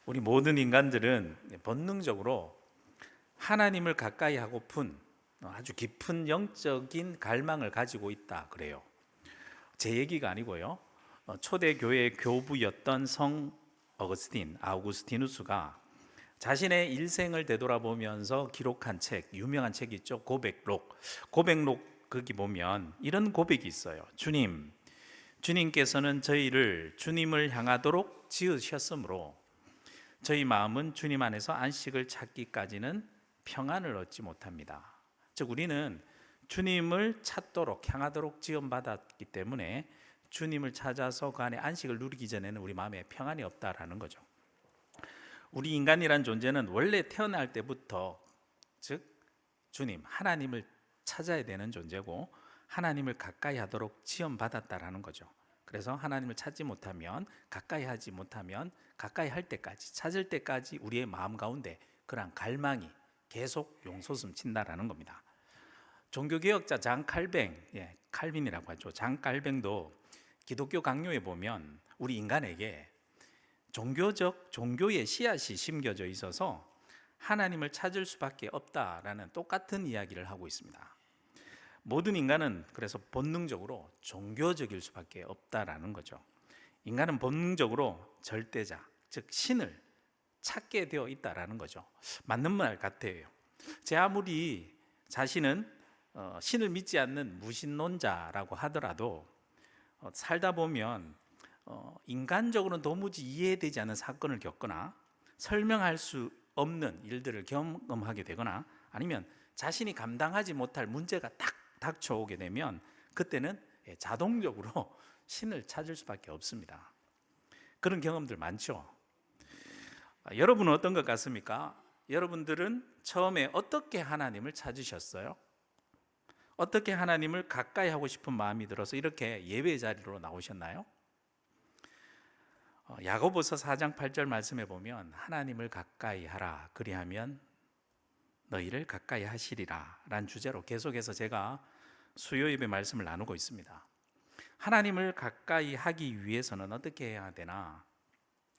우리 모든 인간들은 본능적으로 하나님을 가까이 하고픈 아주 깊은 영적인 갈망을 가지고 있다 그래요. 제 얘기가 아니고요. 초대 교회 교부였던 성 아우구스티누스가 자신의 일생을 되돌아보면서 기록한 책, 유명한 책이 있죠. 고백록 거기 보면 이런 고백이 있어요. 주님께서는 저희를 주님을 향하도록 지으셨으므로 저희 마음은 주님 안에서 안식을 찾기까지는 평안을 얻지 못합니다. 즉 우리는 주님을 찾도록 향하도록 지음받았기 때문에 주님을 찾아서 그 안에 안식을 누리기 전에는 우리 마음에 평안이 없다라는 거죠. 우리 인간이란 존재는 원래 태어날 때부터 즉 주님, 하나님을 찾아야 되는 존재고 하나님을 가까이 하도록 지음받았다라는 거죠. 그래서 하나님을 찾지 못하면, 가까이 하지 못하면 가까이 할 때까지, 찾을 때까지 우리의 마음 가운데 그러한 갈망이 계속 용솟음 친다라는 겁니다. 종교개혁자 장 칼빈이라고 하죠. 장 칼뱅도 기독교 강요에 보면 우리 인간에게 종교의 씨앗이 심겨져 있어서 하나님을 찾을 수밖에 없다라는 똑같은 이야기를 하고 있습니다. 모든 인간은 그래서 본능적으로 종교적일 수밖에 없다라는 거죠. 인간은 본능적으로 절대자, 즉 신을 찾게 되어 있다라는 거죠. 맞는 말 같아요. 제 아무리 자신은 신을 믿지 않는 무신론자라고 하더라도 살다 보면 인간적으로는 도무지 이해되지 않는 사건을 겪거나 설명할 수 없는 일들을 경험하게 되거나 아니면 자신이 감당하지 못할 문제가 딱 닥쳐오게 되면 그때는 자동적으로 신을 찾을 수밖에 없습니다. 그런 경험들 많죠. 여러분은 어떤 것 같습니까? 여러분들은 처음에 어떻게 하나님을 찾으셨어요? 어떻게 하나님을 가까이 하고 싶은 마음이 들어서 이렇게 예배 자리로 나오셨나요? 야고보서 4장 8절 말씀에 보면 하나님을 가까이 하라 그리하면 너희를 가까이 하시리라 라는 주제로 계속해서 제가 수요 예배 말씀을 나누고 있습니다. 하나님을 가까이 하기 위해서는 어떻게 해야 되나?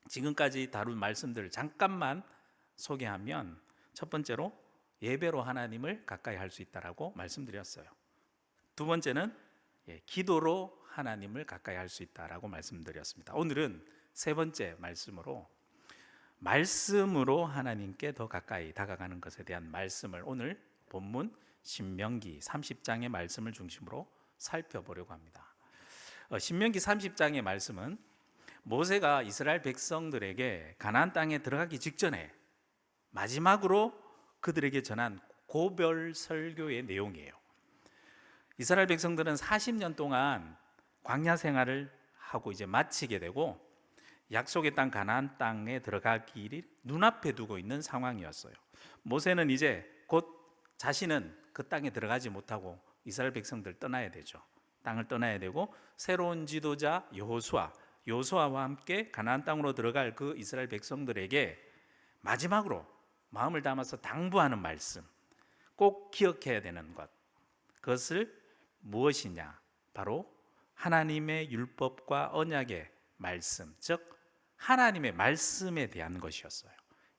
지금까지 다룬 말씀들을 잠깐만 소개하면 첫 번째로 예배로 하나님을 가까이 할 수 있다라고 말씀드렸어요. 두 번째는 기도로 하나님을 가까이 할 수 있다라고 말씀드렸습니다. 오늘은 세 번째 말씀으로 하나님께 더 가까이 다가가는 것에 대한 말씀을 오늘 본문 신명기 30장의 말씀을 중심으로 살펴보려고 합니다. 신명기 30장의 말씀은 모세가 이스라엘 백성들에게 가나안 땅에 들어가기 직전에 마지막으로 그들에게 전한 고별 설교의 내용이에요. 이스라엘 백성들은 40년 동안 광야 생활을 하고 이제 마치게 되고 약속의 땅 가나안 땅에 들어가기를 눈앞에 두고 있는 상황이었어요. 모세는 이제 곧 자신은 그 땅에 들어가지 못하고 이스라엘 백성들 떠나야 되죠. 땅을 떠나야 되고 새로운 지도자 여호수아와 함께 가나안 땅으로 들어갈 그 이스라엘 백성들에게 마지막으로 마음을 담아서 당부하는 말씀, 꼭 기억해야 되는 것, 그것을 무엇이냐? 바로 하나님의 율법과 언약의 말씀, 즉 하나님의 말씀에 대한 것이었어요.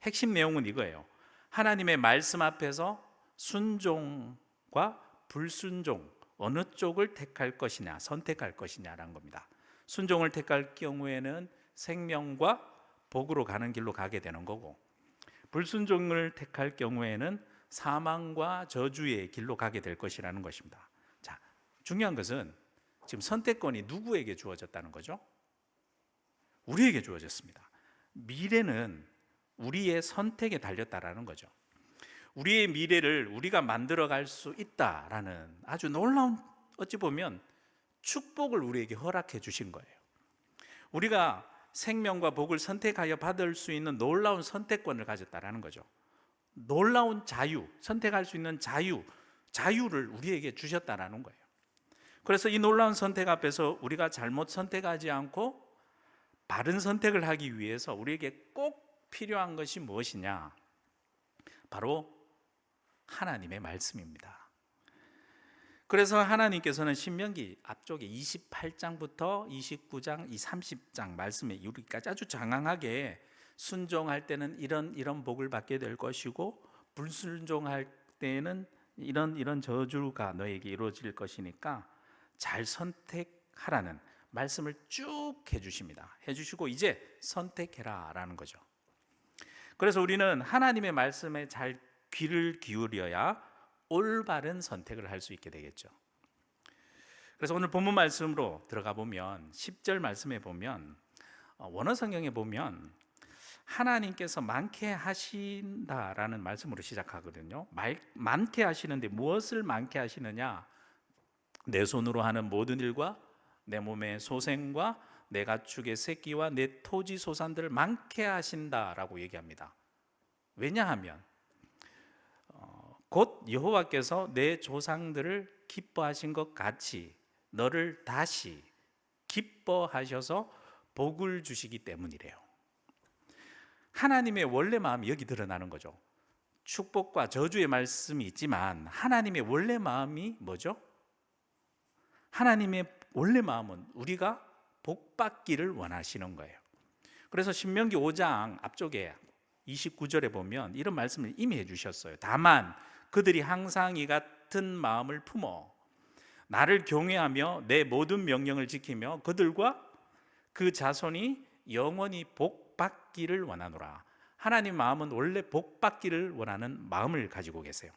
핵심 내용은 이거예요. 하나님의 말씀 앞에서 순종과 불순종 어느 쪽을 택할 것이냐, 선택할 것이냐라는 겁니다. 순종을 택할 경우에는 생명과 복으로 가는 길로 가게 되는 거고, 불순종을 택할 경우에는 사망과 저주의 길로 가게 될 것이라는 것입니다. 자, 중요한 것은 지금 선택권이 누구에게 주어졌다는 거죠? 우리에게 주어졌습니다. 미래는 우리의 선택에 달렸다라는 거죠. 우리의 미래를 우리가 만들어갈 수 있다라는 아주 놀라운, 어찌 보면 축복을 우리에게 허락해 주신 거예요. 우리가 생명과 복을 선택하여 받을 수 있는 놀라운 선택권을 가졌다라는 거죠. 놀라운 자유, 선택할 수 있는 자유를 우리에게 주셨다라는 거예요. 그래서 이 놀라운 선택 앞에서 우리가 잘못 선택하지 않고 바른 선택을 하기 위해서 우리에게 꼭 필요한 것이 무엇이냐? 바로 하나님의 말씀입니다. 그래서 하나님께서는 신명기 앞쪽에 28장부터 29장, 이 30장 말씀에 이르기까지 아주 장황하게 순종할 때는 이런 복을 받게 될 것이고 불순종할 때는 이런 저주가 너에게 이루어질 것이니까 잘 선택하라는 말씀을 쭉 해주십니다. 해주시고 이제 선택해라 라는 거죠. 그래서 우리는 하나님의 말씀에 잘 귀를 기울여야 올바른 선택을 할 수 있게 되겠죠. 그래서 오늘 본문 말씀으로 들어가 보면 10절 말씀에 보면 원어 성경에 보면 하나님께서 많게 하신다라는 말씀으로 시작하거든요. 많게 하시는데 무엇을 많게 하시느냐? 내 손으로 하는 모든 일과 내 몸의 소생과 내 가축의 새끼와 내 토지 소산들을 많게 하신다라고 얘기합니다. 왜냐하면 곧 여호와께서 내 조상들을 기뻐하신 것 같이 너를 다시 기뻐하셔서 복을 주시기 때문이래요. 하나님의 원래 마음이 여기 드러나는 거죠. 축복과 저주의 말씀이 있지만 하나님의 원래 마음이 뭐죠? 하나님의 원래 마음은 우리가 복받기를 원하시는 거예요. 그래서 신명기 5장 앞쪽에 29절에 보면 이런 말씀을 이미 해주셨어요. 다만 그들이 항상 이 같은 마음을 품어 나를 경외하며 내 모든 명령을 지키며 그들과 그 자손이 영원히 복받기를 원하노라. 하나님 마음은 원래 복받기를 원하는 마음을 가지고 계세요.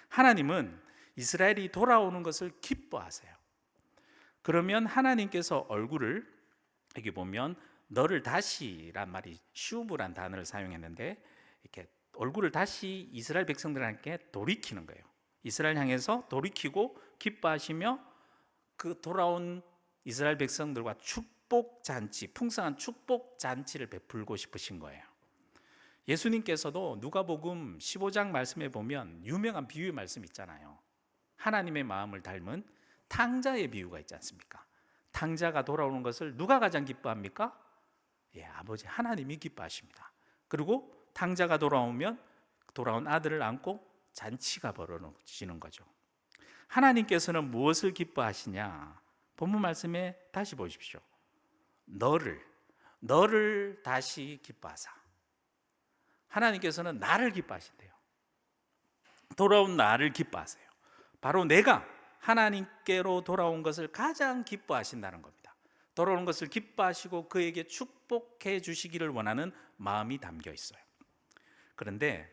하나님은 이스라엘이 돌아오는 것을 기뻐하세요. 그러면 하나님께서 얼굴을 여기 보면 너를 다시란 말이 슈브란 단어를 사용했는데 이렇게 얼굴을 다시 이스라엘 백성들에게 돌이키는 거예요. 이스라엘 향해서 돌이키고 기뻐하시며 그 돌아온 이스라엘 백성들과 축복 잔치, 풍성한 축복 잔치를 베풀고 싶으신 거예요. 예수님께서도 누가복음 15장 말씀에 보면 유명한 비유의 말씀 있잖아요. 하나님의 마음을 닮은 탕자의 비유가 있지 않습니까? 탕자가 돌아오는 것을 누가 가장 기뻐합니까? 아버지 하나님이 기뻐하십니다. 그리고 탕자가 돌아오면 돌아온 아들을 안고 잔치가 벌어지는 거죠. 하나님께서는 무엇을 기뻐하시냐? 본문 말씀에 다시 보십시오. 너를 다시 기뻐하사. 하나님께서는 나를 기뻐하신대요. 돌아온 나를 기뻐하세요. 바로 내가 하나님께로 돌아온 것을 가장 기뻐하신다는 겁니다. 돌아오는 것을 기뻐하시고 그에게 축복해 주시기를 원하는 마음이 담겨 있어요. 그런데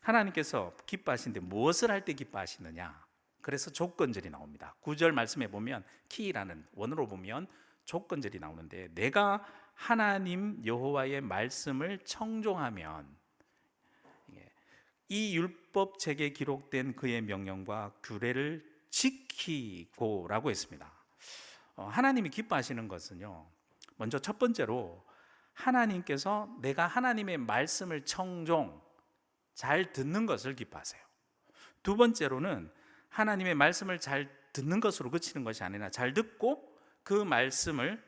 하나님께서 기뻐하시는데 무엇을 할 때 기뻐하시느냐? 그래서 조건절이 나옵니다. 9절 말씀에 보면 키라는 원어로 보면 조건절이 나오는데 내가 하나님 여호와의 말씀을 청종하면 이 율법책에 기록된 그의 명령과 규례를 지키고라고 했습니다. 하나님이 기뻐하시는 것은요, 먼저 첫 번째로 하나님께서 내가 하나님의 말씀을 청종, 잘 듣는 것을 기뻐하세요. 두 번째로는 하나님의 말씀을 잘 듣는 것으로 그치는 것이 아니라 잘 듣고 그 말씀을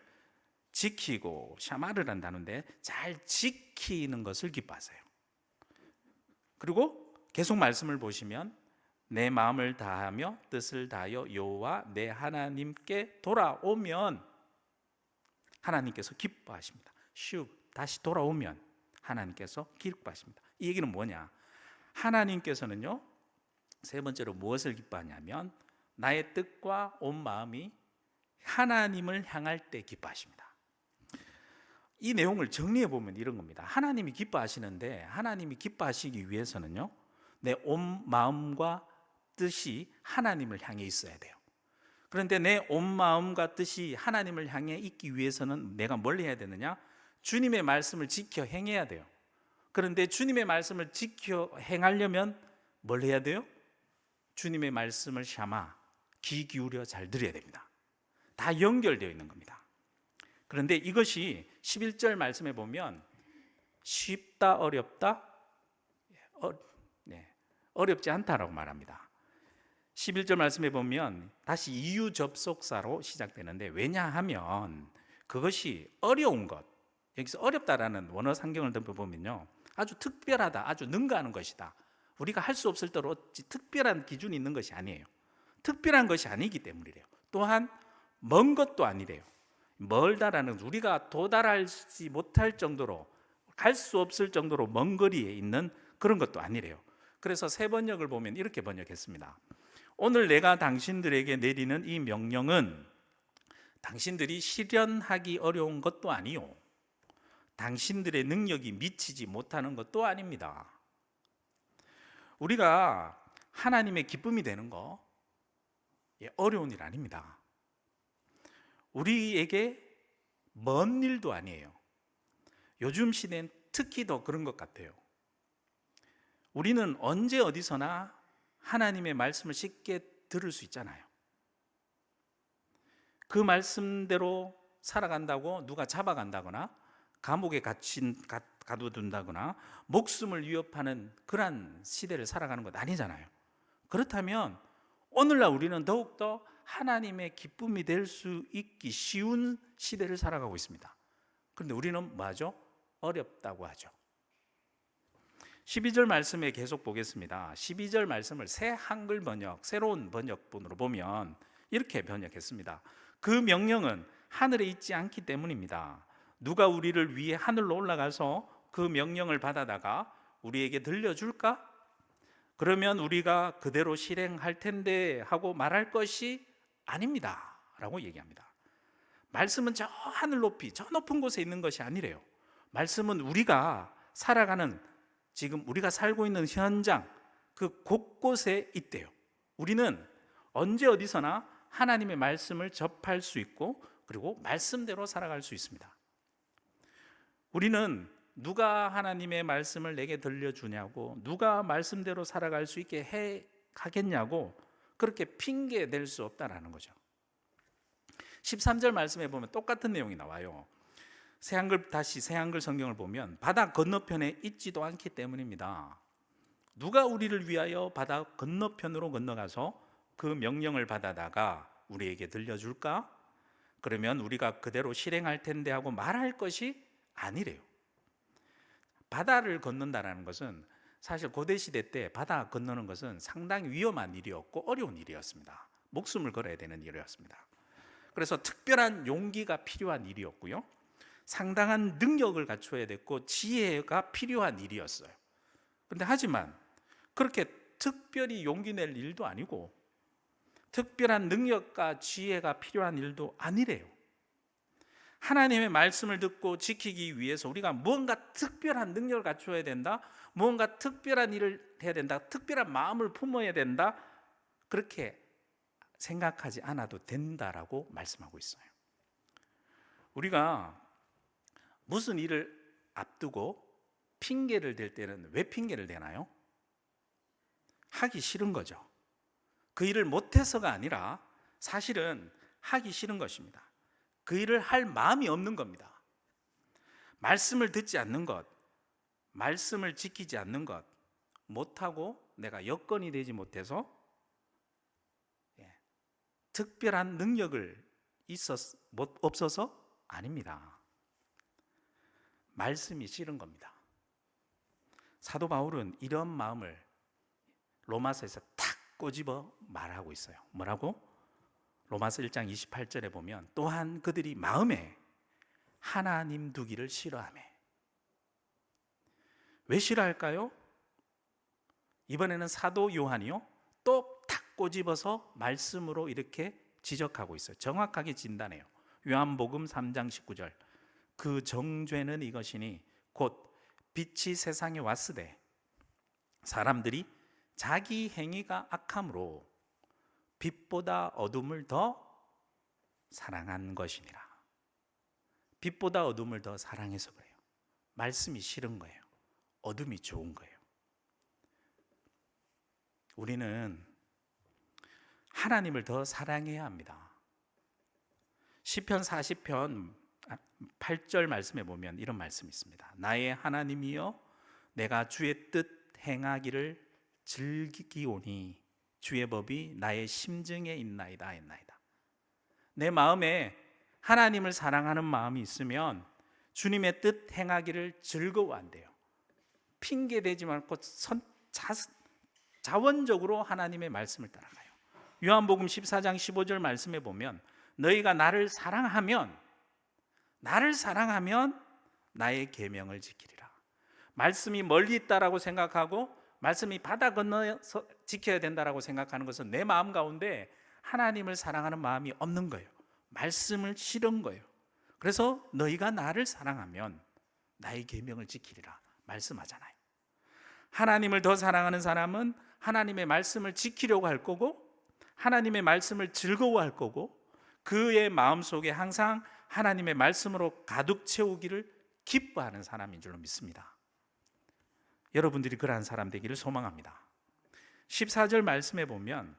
지키고, 샤마를 한다는데 잘 지키는 것을 기뻐하세요. 그리고 계속 말씀을 보시면 내 마음을 다하며 뜻을 다하여 여호와 내 하나님께 돌아오면 하나님께서 기뻐하십니다. 다시 돌아오면 하나님께서 기뻐하십니다. 이 얘기는 뭐냐? 하나님께서는요, 세 번째로 무엇을 기뻐하냐면 나의 뜻과 온 마음이 하나님을 향할 때 기뻐하십니다. 이 내용을 정리해 보면 이런 겁니다. 하나님이 기뻐하시는데 하나님이 기뻐하시기 위해서는요, 내 온 마음과 뜻이 하나님을 향해 있어야 돼요. 그런데 내 온 마음과 뜻이 하나님을 향해 있기 위해서는 내가 뭘 해야 되느냐? 주님의 말씀을 지켜 행해야 돼요. 그런데 주님의 말씀을 지켜 행하려면 뭘 해야 돼요? 주님의 말씀을 샤마, 귀 기울여 잘 들어야 됩니다. 다 연결되어 있는 겁니다. 그런데 이것이 11절 말씀에 보면 쉽다, 어렵다? 어렵지 않다라고 말합니다. 11절 말씀에 보면 다시 이유 접속사로 시작되는데, 왜냐하면 그것이 어려운 것, 여기서 어렵다라는 원어 상경을 보면요, 아주 특별하다, 아주 능가하는 것이다. 우리가 할 수 없을 때로 어찌 특별한 기준이 있는 것이 아니에요. 특별한 것이 아니기 때문이래요. 또한 먼 것도 아니래요. 멀다라는 우리가 도달하지 못할 정도로 갈 수 없을 정도로 먼 거리에 있는 그런 것도 아니래요. 그래서 새 번역을 보면 이렇게 번역했습니다. 오늘 내가 당신들에게 내리는 이 명령은 당신들이 실현하기 어려운 것도 아니요, 당신들의 능력이 미치지 못하는 것도 아닙니다. 우리가 하나님의 기쁨이 되는 거 어려운 일 아닙니다. 우리에게 먼 일도 아니에요. 요즘 시대는 특히 더 그런 것 같아요. 우리는 언제 어디서나 하나님의 말씀을 쉽게 들을 수 있잖아요. 그 말씀대로 살아간다고 누가 잡아간다거나 감옥에 가둬둔다거나 목숨을 위협하는 그러한 시대를 살아가는 것 아니잖아요. 그렇다면 오늘날 우리는 더욱더 하나님의 기쁨이 될 수 있기 쉬운 시대를 살아가고 있습니다. 그런데 우리는 뭐하죠? 어렵다고 하죠. 12절 말씀에 계속 보겠습니다. 12절 말씀을 새 한글 번역, 새로운 번역본으로 보면 이렇게 번역했습니다. 그 명령은 하늘에 있지 않기 때문입니다. 누가 우리를 위해 하늘로 올라가서 그 명령을 받아다가 우리에게 들려줄까? 그러면 우리가 그대로 실행할 텐데 하고 말할 것이 아닙니다 라고 얘기합니다. 말씀은 저 하늘 높이, 저 높은 곳에 있는 것이 아니래요. 말씀은 우리가 살아가는, 지금 우리가 살고 있는 현장 그 곳곳에 있대요. 우리는 언제 어디서나 하나님의 말씀을 접할 수 있고 그리고 말씀대로 살아갈 수 있습니다. 우리는 누가 하나님의 말씀을 내게 들려주냐고, 누가 말씀대로 살아갈 수 있게 하겠냐고 그렇게 핑계 댈 수 없다라는 거죠. 13절 말씀에 보면 똑같은 내용이 나와요. 새 한글 성경을 보면 바다 건너편에 있지도 않기 때문입니다. 누가 우리를 위하여 바다 건너편으로 건너가서 그 명령을 받아다가 우리에게 들려줄까? 그러면 우리가 그대로 실행할 텐데 하고 말할 것이 아니래요. 바다를 건넌다라는 것은 사실 고대시대 때 바다 건너는 것은 상당히 위험한 일이었고 어려운 일이었습니다. 목숨을 걸어야 되는 일이었습니다. 그래서 특별한 용기가 필요한 일이었고요, 상당한 능력을 갖춰야 됐고 지혜가 필요한 일이었어요. 그런데 하지만 그렇게 특별히 용기 낼 일도 아니고 특별한 능력과 지혜가 필요한 일도 아니래요. 하나님의 말씀을 듣고 지키기 위해서 우리가 무언가 특별한 능력을 갖춰야 된다, 무언가 특별한 일을 해야 된다, 특별한 마음을 품어야 된다, 그렇게 생각하지 않아도 된다라고 말씀하고 있어요. 우리가 무슨 일을 앞두고 핑계를 댈 때는 왜 핑계를 대나요? 하기 싫은 거죠. 그 일을 못해서가 아니라 사실은 하기 싫은 것입니다. 그 일을 할 마음이 없는 겁니다. 말씀을 듣지 않는 것, 말씀을 지키지 않는 것, 못하고 내가 여건이 되지 못해서 특별한 능력을 없어서 아닙니다. 말씀이 싫은 겁니다. 사도 바울은 이런 마음을 로마서에서 탁 꼬집어 말하고 있어요. 뭐라고? 로마서 1장 28절에 보면 또한 그들이 마음에 하나님 두기를 싫어하며. 왜 싫어할까요? 이번에는 사도 요한이요 또 탁 꼬집어서 말씀으로 이렇게 지적하고 있어요. 정확하게 진단해요. 요한복음 3장 19절, 그 정죄는 이것이니 곧 빛이 세상에 왔으되 사람들이 자기 행위가 악함으로 빛보다 어둠을 더 사랑한 것이니라. 빛보다 어둠을 더 사랑해서 그래요. 말씀이 싫은 거예요. 어둠이 좋은 거예요. 우리는 하나님을 더 사랑해야 합니다. 시편 40편 8절 말씀에 보면 이런 말씀이 있습니다. 나의 하나님이여, 내가 주의 뜻 행하기를 즐기오니 주의 법이 나의 심증에 있나이다 했나이다. 내 마음에 하나님을 사랑하는 마음이 있으면 주님의 뜻 행하기를 즐거워한대요. 핑계대지 말고 자원적으로 하나님의 말씀을 따라가요. 요한복음 14장 15절 말씀에 보면 너희가 나를 사랑하면 나의 계명을 지키리라. 말씀이 멀리 있다라고 생각하고 말씀이 바다 건너서 지켜야 된다라고 생각하는 것은 내 마음 가운데 하나님을 사랑하는 마음이 없는 거예요. 말씀을 싫은 거예요. 그래서 너희가 나를 사랑하면 나의 계명을 지키리라 말씀하잖아요. 하나님을 더 사랑하는 사람은 하나님의 말씀을 지키려고 할 거고 하나님의 말씀을 즐거워할 거고 그의 마음속에 항상 하나님의 말씀으로 가득 채우기를 기뻐하는 사람인 줄로 믿습니다. 여러분들이 그러한 사람 되기를 소망합니다. 14절 말씀에 보면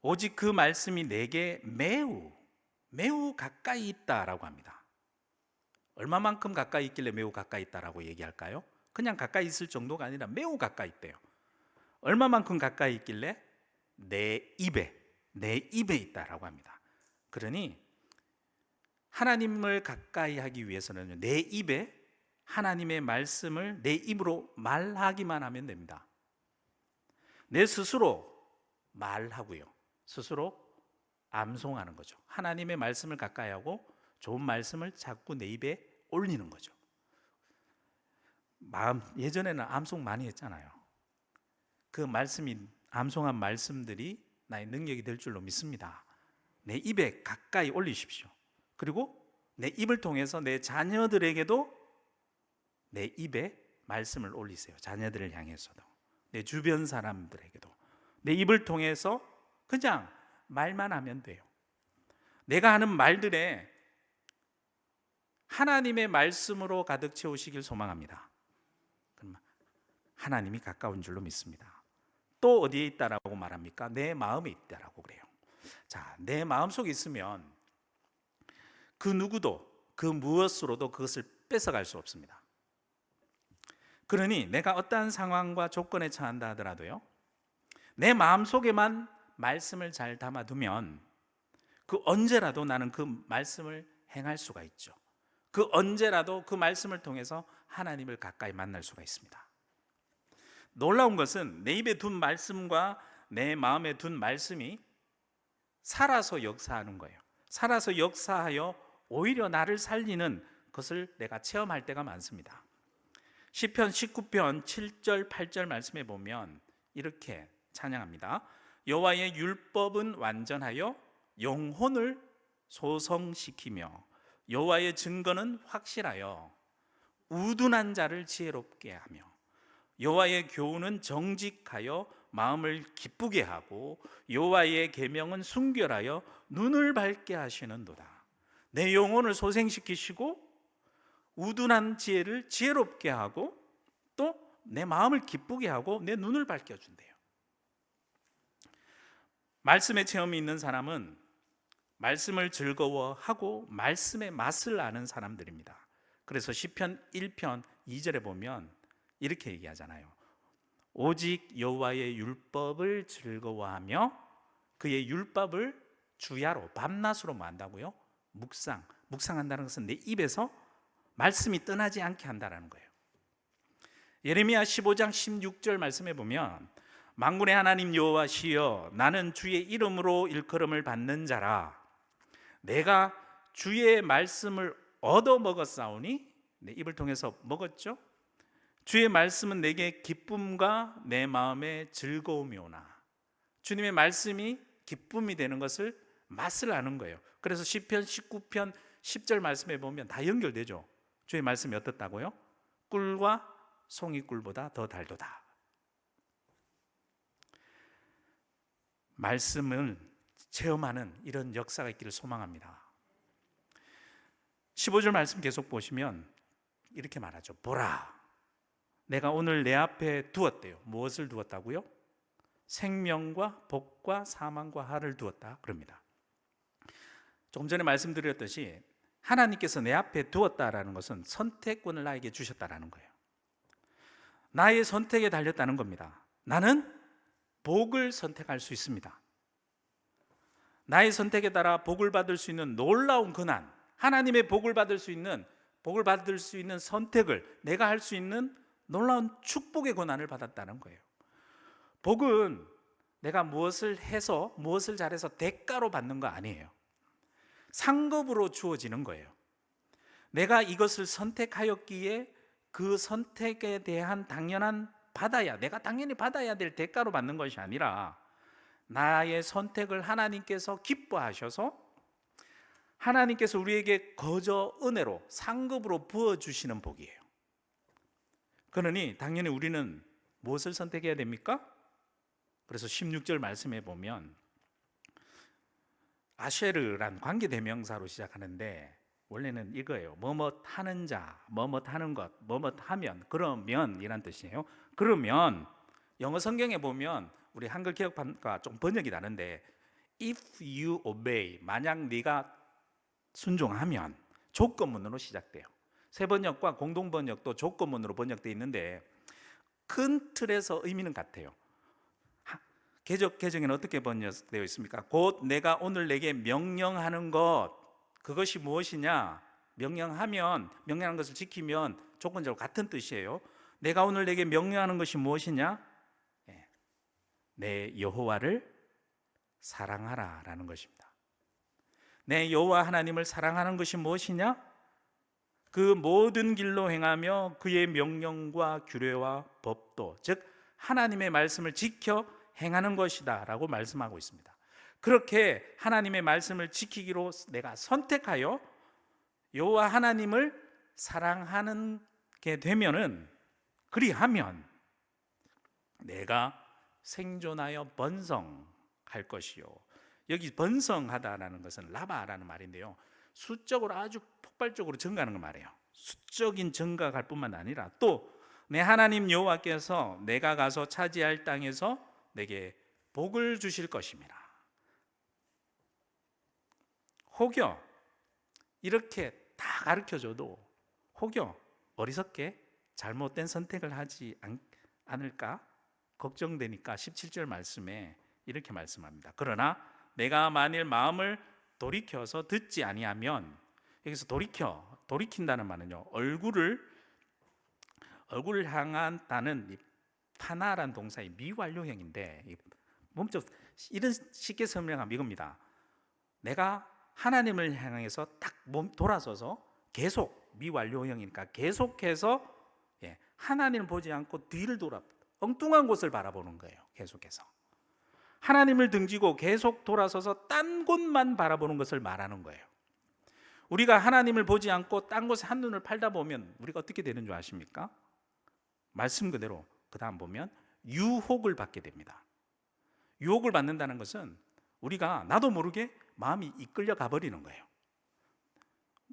오직 그 말씀이 내게 매우 가까이 있다라고 합니다. 얼마만큼 가까이 있길래 매우 가까이 있다라고 얘기할까요? 그냥 가까이 있을 정도가 아니라 매우 가까이 있대요. 얼마만큼 가까이 있길래? 내 입에 있다라고 합니다. 그러니 하나님을 가까이 하기 위해서는 내 입에 하나님의 말씀을 내 입으로 말하기만 하면 됩니다. 내 스스로 말하고요. 스스로 암송하는 거죠. 하나님의 말씀을 가까이 하고 좋은 말씀을 자꾸 내 입에 올리는 거죠. 예전에는 암송 많이 했잖아요. 그 말씀이 암송한 말씀들이 나의 능력이 될 줄로 믿습니다. 내 입에 가까이 올리십시오. 그리고 내 입을 통해서 내 자녀들에게도 내 입에 말씀을 올리세요. 자녀들을 향해서도 내 주변 사람들에게도 내 입을 통해서 그냥 말만 하면 돼요. 내가 하는 말들에 하나님의 말씀으로 가득 채우시길 소망합니다. 그럼 하나님이 가까운 줄로 믿습니다. 또 어디에 있다라고 말합니까? 내 마음에 있다라고 그래요. 자, 내 마음속에 있으면 그 누구도 그 무엇으로도 그것을 뺏어갈 수 없습니다. 그러니 내가 어떠한 상황과 조건에 처한다 하더라도요, 내 마음속에만 말씀을 잘 담아두면 그 언제라도 나는 그 말씀을 행할 수가 있죠. 그 언제라도 그 말씀을 통해서 하나님을 가까이 만날 수가 있습니다. 놀라운 것은 내 입에 둔 말씀과 내 마음에 둔 말씀이 살아서 역사하는 거예요. 살아서 역사하여 오히려 나를 살리는 것을 내가 체험할 때가 많습니다. 시편 19편 7절 8절 말씀에 보면 이렇게 찬양합니다. 여호와의 율법은 완전하여 영혼을 소성시키며 여호와의 증거는 확실하여 우둔한 자를 지혜롭게 하며 여호와의 교훈은 정직하여 마음을 기쁘게 하고 여호와의 계명은 순결하여 눈을 밝게 하시는도다. 내 영혼을 소생시키시고 우둔한 지혜를 지혜롭게 하고 또 내 마음을 기쁘게 하고 내 눈을 밝혀준대요. 말씀의 체험이 있는 사람은 말씀을 즐거워하고 말씀의 맛을 아는 사람들입니다. 그래서 시편 1편 2절에 보면 이렇게 얘기하잖아요. 오직 여호와의 율법을 즐거워하며 그의 율법을 주야로 밤낮으로 뭐 한다고요? 묵상한다는 것은 내 입에서 말씀이 떠나지 않게 한다는 거예요. 예레미야 15장 16절 말씀해 보면 만군의 하나님 여호와시여 나는 주의 이름으로 일컬음을 받는 자라 내가 주의 말씀을 얻어 먹었사오니 내 입을 통해서 먹었죠. 주의 말씀은 내게 기쁨과 내 마음에 즐거움이 오나 주님의 말씀이 기쁨이 되는 것을 맛을 아는 거예요. 그래서 시편 19편 10절 말씀에 보면 다 연결되죠. 주의 말씀이 어떻다고요? 꿀과 송이꿀보다 더 달도다. 말씀을 체험하는 이런 역사가 있기를 소망합니다. 15절 말씀 계속 보시면 이렇게 말하죠. 보라, 내가 오늘 내 앞에 두었대요. 무엇을 두었다고요? 생명과 복과 사망과 화를 두었다 그럽니다. 조금 전에 말씀드렸듯이 하나님께서 내 앞에 두었다라는 것은 선택권을 나에게 주셨다라는 거예요. 나의 선택에 달렸다는 겁니다. 나는 복을 선택할 수 있습니다. 나의 선택에 따라 복을 받을 수 있는 놀라운 권한, 하나님의 복을 받을 수 있는 선택을 내가 할 수 있는 놀라운 축복의 권한을 받았다는 거예요. 복은 내가 무엇을 해서 무엇을 잘해서 대가로 받는 거 아니에요. 상급으로 주어지는 거예요. 내가 이것을 선택하였기에 그 선택에 대한 당연한 내가 당연히 받아야 될 대가로 받는 것이 아니라 나의 선택을 하나님께서 기뻐하셔서 하나님께서 우리에게 거저 은혜로 상급으로 부어주시는 복이에요. 그러니 당연히 우리는 무엇을 선택해야 됩니까? 그래서 16절 말씀에 보면 아쉐르란 관계대명사로 시작하는데 원래는 이거예요. 뭐뭐 하는 자, 뭐뭐 하는 것, 뭐뭐 하면, 그러면 이란 뜻이에요. 그러면 영어 성경에 보면 우리 한글 개혁판과 좀 번역이 다른데 if you obey, 만약 네가 순종하면 조건문으로 시작돼요. 새 번역과 공동 번역도 조건문으로 번역되어 있는데 큰 틀에서 의미는 같아요. 개정에는 어떻게 번역되어 있습니까? 곧 내가 오늘 내게 명령하는 것, 그것이 무엇이냐? 명령하는 것을 지키면 조건적으로 같은 뜻이에요. 내가 오늘 내게 명령하는 것이 무엇이냐? 내 여호와를 사랑하라라는 것입니다. 내 여호와 하나님을 사랑하는 것이 무엇이냐? 그 모든 길로 행하며 그의 명령과 규례와 법도, 즉 하나님의 말씀을 지켜 행하는 것이다 라고 말씀하고 있습니다. 그렇게 하나님의 말씀을 지키기로 내가 선택하여 여호와 하나님을 사랑하는 게 되면은, 그리하면 내가 생존하여 번성할 것이요. 여기 번성하다라는 것은 라바라는 말인데요, 수적으로 아주 폭발적으로 증가하는 걸 말해요. 수적인 증가할 뿐만 아니라 또 내 하나님 여호와께서 내가 가서 차지할 땅에서 내게 복을 주실 것입니다. 혹여 이렇게 다 가르쳐줘도 혹여 어리석게 잘못된 선택을 하지 않을까 걱정되니까 17절 말씀에 이렇게 말씀합니다. 그러나 내가 만일 마음을 돌이켜서 듣지 아니하면, 여기서 돌이킨다는 말은요, 얼굴을 향한다는 파나란 동사의 미완료형인데, 몸쪽 이런 쉽게 설명하면 이겁니다. 내가 하나님을 향해서 딱 돌아서서 계속, 미완료형이니까 계속해서 하나님을 보지 않고 뒤를 돌아 엉뚱한 곳을 바라보는 거예요. 계속해서 하나님을 등지고 계속 돌아서서 딴 곳만 바라보는 것을 말하는 거예요. 우리가 하나님을 보지 않고 딴 곳에 한눈을 팔다 보면 우리가 어떻게 되는 줄 아십니까? 말씀 그대로 그 다음 보면 유혹을 받게 됩니다. 유혹을 받는다는 것은 우리가 나도 모르게 마음이 이끌려 가버리는 거예요.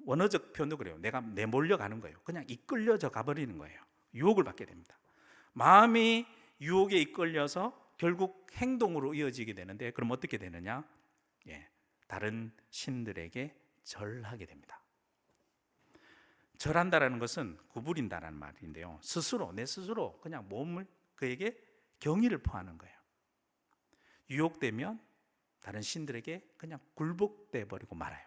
원어적 표현도 그래요. 내가 내몰려가는 거예요. 그냥 이끌려져 가버리는 거예요. 유혹을 받게 됩니다. 마음이 유혹에 이끌려서 결국 행동으로 이어지게 되는데, 그럼 어떻게 되느냐? 다른 신들에게 절하게 됩니다. 절한다라는 것은 구부린다라는 말인데요, 내 스스로 그냥 몸을 그에게 경의를 표하는 거예요. 유혹되면 다른 신들에게 그냥 굴복돼 버리고 말아요.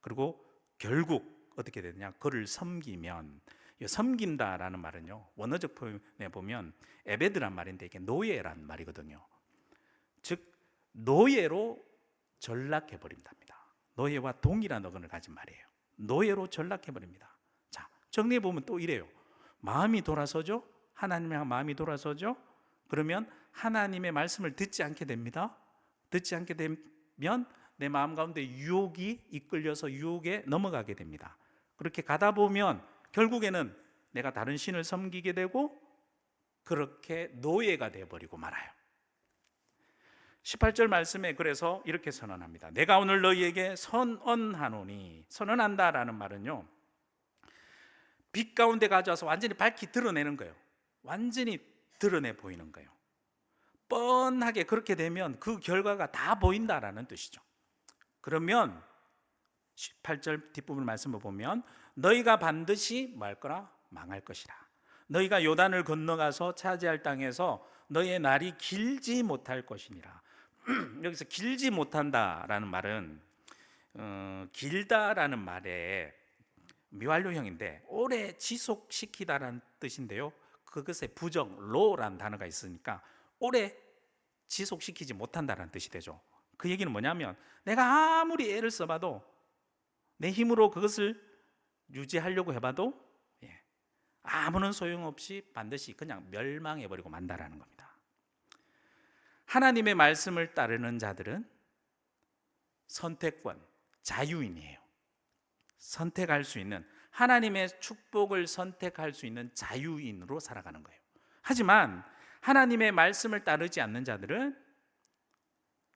그리고 결국 어떻게 되느냐? 그를 섬기면, 섬긴다라는 말은요, 원어적 표현에 보면 에베드란 말인데 이게 노예란 말이거든요. 즉 노예로 전락해 버린답니다. 노예와 동일한 어근을 가진 말이에요. 노예로 전락해 버립니다. 자, 정리해 보면 또 이래요. 마음이 돌아서죠. 하나님의 마음이 돌아서죠. 그러면 하나님의 말씀을 듣지 않게 됩니다. 듣지 않게 되면 내 마음 가운데 유혹이 이끌려서 유혹에 넘어가게 됩니다. 그렇게 가다 보면 결국에는 내가 다른 신을 섬기게 되고 그렇게 노예가 되어버리고 말아요. 18절 말씀에 그래서 이렇게 선언합니다. 내가 오늘 너희에게 선언하노니, 선언한다라는 말은요, 빛 가운데 가져와서 완전히 밝히 드러내는 거예요. 완전히 드러내 보이는 거예요. 뻔하게 그렇게 되면 그 결과가 다 보인다라는 뜻이죠. 그러면 18절 뒷부분 말씀을 보면 너희가 반드시 뭐 할 거라? 망할 것이라. 너희가 요단을 건너가서 차지할 땅에서 너희의 날이 길지 못할 것이니라. 여기서 길지 못한다라는 말은 길다라는 말의 미완료형인데 오래 지속시키다라는 뜻인데요, 그것의 부정 로라는 단어가 있으니까 오래 지속시키지 못한다라는 뜻이 되죠. 그 얘기는 뭐냐면 내가 아무리 애를 써봐도 내 힘으로 그것을 유지하려고 해봐도 아무런 소용없이 반드시 그냥 멸망해버리고 만다라는 겁니다. 하나님의 말씀을 따르는 자들은 선택권, 자유인이에요. 선택할 수 있는, 하나님의 축복을 선택할 수 있는 자유인으로 살아가는 거예요. 하지만 하나님의 말씀을 따르지 않는 자들은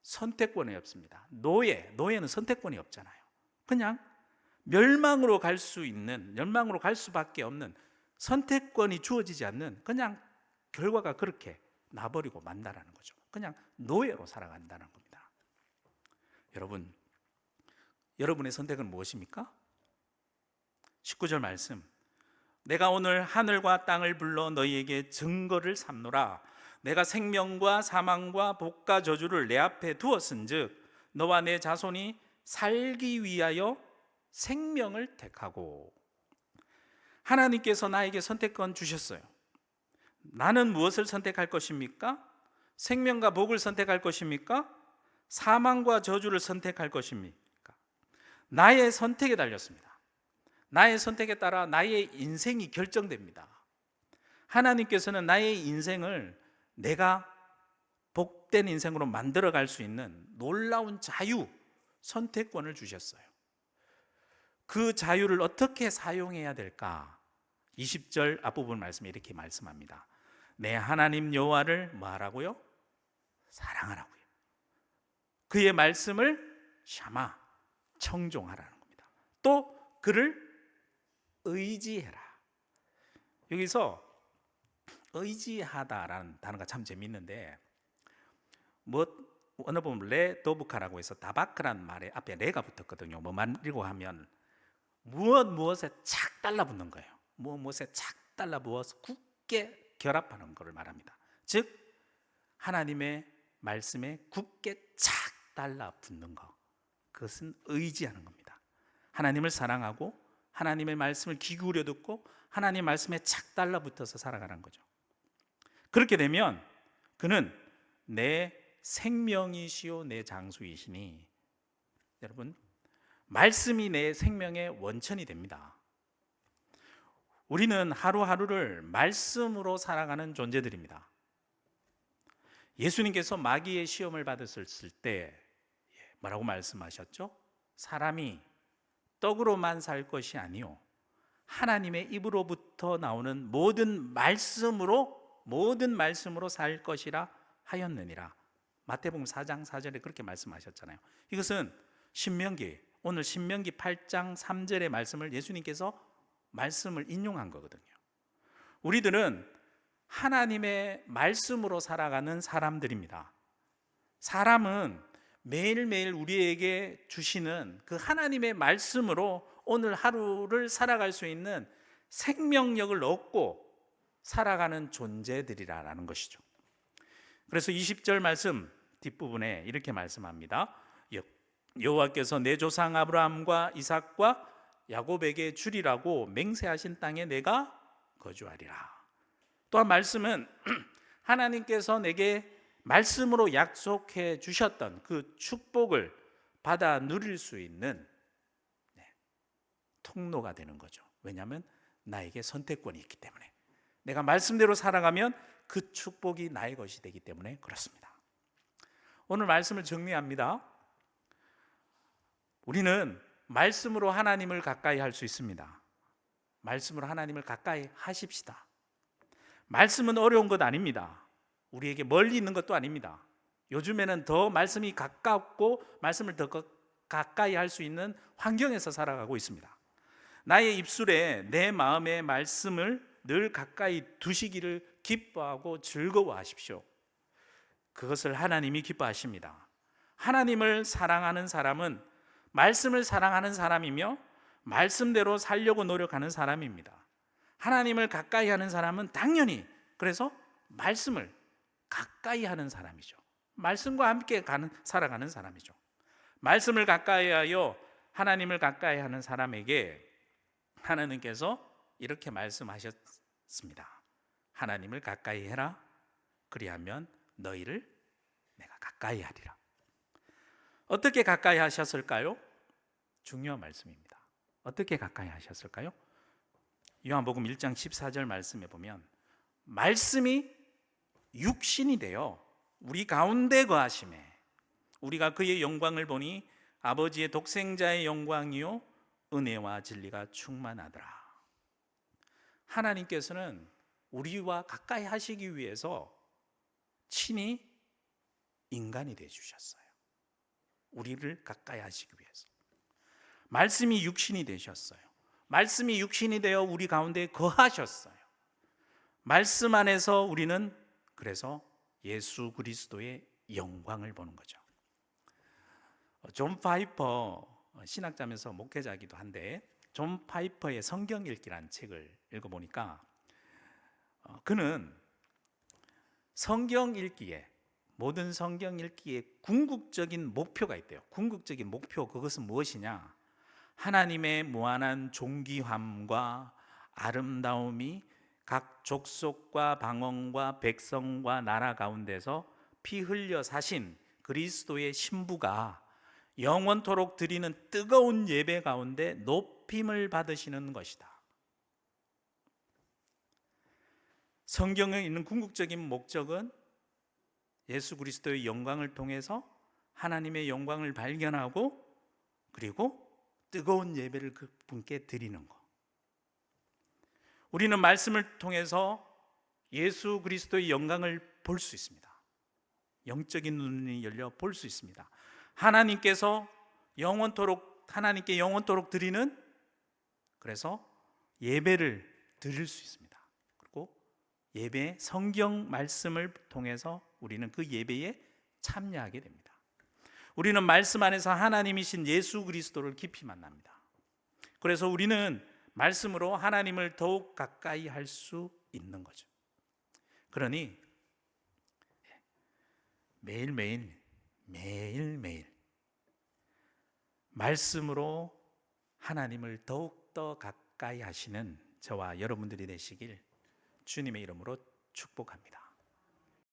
선택권이 없습니다. 노예는 선택권이 없잖아요. 그냥 멸망으로 갈 수 있는, 멸망으로 갈 수밖에 없는, 선택권이 주어지지 않는, 그냥 결과가 그렇게 나버리고 만다라는 거죠. 그냥 노예로 살아간다는 겁니다. 여러분, 여러분의 선택은 무엇입니까? 19절 말씀, 내가 오늘 하늘과 땅을 불러 너희에게 증거를 삼노라. 내가 생명과 사망과 복과 저주를 내 앞에 두었은즉 너와 내 자손이 살기 위하여 생명을 택하고. 하나님께서 나에게 선택권 주셨어요. 나는 무엇을 선택할 것입니까? 생명과 복을 선택할 것입니까? 사망과 저주를 선택할 것입니까? 나의 선택에 달렸습니다. 나의 선택에 따라 나의 인생이 결정됩니다. 하나님께서는 나의 인생을 내가 복된 인생으로 만들어갈 수 있는 놀라운 자유, 선택권을 주셨어요. 그 자유를 어떻게 사용해야 될까? 20절 앞부분 말씀에 이렇게 말씀합니다. 내 하나님 여호와를 뭐하라고요? 사랑하라고요. 그의 말씀을 샤마, 청종하라는 겁니다. 또 그를 의지해라. 여기서 의지하다라는 단어가 참 재밌는데, 어느 보면 레도브카라고 해서 다바크란 말에 앞에 레가 붙었거든요. 뭐 말이고 하면 무엇에 착 달라붙는 거예요. 무엇에 착 달라붙어서 굳게 결합하는 것을 말합니다. 즉 하나님의 말씀에 굳게 착 달라붙는 것, 그것은 의지하는 겁니다. 하나님을 사랑하고 하나님의 말씀을 귀 기울여 듣고 하나님 말씀에 착 달라붙어서 살아가는 거죠. 그렇게 되면 그는 내 생명이시요 내 장수이시니, 여러분, 말씀이 내 생명의 원천이 됩니다. 우리는 하루하루를 말씀으로 살아가는 존재들입니다. 예수님께서 마귀의 시험을 받았을 때 뭐라고 말씀하셨죠? 사람이 떡으로만 살 것이 아니요 하나님의 입으로부터 나오는 모든 말씀으로 살 것이라 하였느니라. 마태복음 4장 4절에 그렇게 말씀하셨잖아요. 이것은 오늘 신명기 8장 3절의 말씀을 예수님께서 말씀을 인용한 거거든요. 우리들은 하나님의 말씀으로 살아가는 사람들입니다. 사람은 매일매일 우리에게 주시는 그 하나님의 말씀으로 오늘 하루를 살아갈 수 있는 생명력을 얻고 살아가는 존재들이라는 것이죠. 그래서 20절 말씀 뒷부분에 이렇게 말씀합니다. 여호와께서 내 조상 아브라함과 이삭과 야곱에게 주리라고 맹세하신 땅에 내가 거주하리라. 또한 말씀은 하나님께서 내게 말씀으로 약속해 주셨던 그 축복을 받아 누릴 수 있는 통로가 되는 거죠. 왜냐하면 나에게 선택권이 있기 때문에, 내가 말씀대로 살아가면 그 축복이 나의 것이 되기 때문에 그렇습니다. 오늘 말씀을 정리합니다. 우리는 말씀으로 하나님을 가까이 할 수 있습니다. 말씀으로 하나님을 가까이 하십시다. 말씀은 어려운 것 아닙니다. 우리에게 멀리 있는 것도 아닙니다. 요즘에는 더 말씀이 가깝고 말씀을 더 가까이 할 수 있는 환경에서 살아가고 있습니다. 나의 입술에 내 마음의 말씀을 늘 가까이 두시기를 기뻐하고 즐거워하십시오. 그것을 하나님이 기뻐하십니다. 하나님을 사랑하는 사람은 말씀을 사랑하는 사람이며 말씀대로 살려고 노력하는 사람입니다. 하나님을 가까이 하는 사람은 당연히 그래서 말씀을 가까이 하는 사람이죠. 말씀과 함께 살아가는 사람이죠. 말씀을 가까이하여 하나님을 가까이 하는 사람에게 하나님께서 이렇게 말씀하셨습니다. 하나님을 가까이 해라. 그리하면 너희를 내가 가까이 하리라. 어떻게 가까이 하셨을까요? 중요한 말씀입니다. 어떻게 가까이 하셨을까요? 요한복음 1장 14절 말씀에 보면 말씀이 육신이 되어 우리 가운데 거하심에 우리가 그의 영광을 보니 아버지의 독생자의 영광이요 은혜와 진리가 충만하더라. 하나님께서는 우리와 가까이 하시기 위해서 친히 인간이 되어 주셨어요. 우리를 가까이 하시기 위해서 말씀이 육신이 되셨어요. 말씀이 육신이 되어 우리 가운데 거하셨어요. 말씀 안에서 우리는 그래서 예수 그리스도의 영광을 보는 거죠. 존 파이퍼 신학자면서 목회자이기도 한데 존 파이퍼의 성경 읽기라는 책을 읽어보니까 그는 성경 읽기에 모든 성경 읽기에 궁극적인 목표가 있대요. 궁극적인 목표, 그것은 무엇이냐? 하나님의 무한한 존귀함과 아름다움이 각 족속과 방언과 백성과 나라 가운데서 피 흘려 사신 그리스도의 신부가 영원토록 드리는 뜨거운 예배 가운데 높임을 받으시는 것이다. 성경에 있는 궁극적인 목적은 예수 그리스도의 영광을 통해서 하나님의 영광을 발견하고 그리고 뜨거운 예배를 그분께 드리는 것. 우리는 말씀을 통해서 예수 그리스도의 영광을 볼 수 있습니다. 영적인 눈이 열려 볼 수 있습니다. 하나님께서 하나님께 영원토록 드리는 그래서 예배를 드릴 수 있습니다. 그리고 예배 성경 말씀을 통해서 우리는 그 예배에 참여하게 됩니다. 우리는 말씀 안에서 하나님이신 예수 그리스도를 깊이 만납니다. 그래서 우리는 말씀으로 하나님을 더욱 가까이 할 수 있는 거죠. 그러니 매일매일 말씀으로 하나님을 더욱더 가까이 하시는 저와 여러분들이 되시길 주님의 이름으로 축복합니다.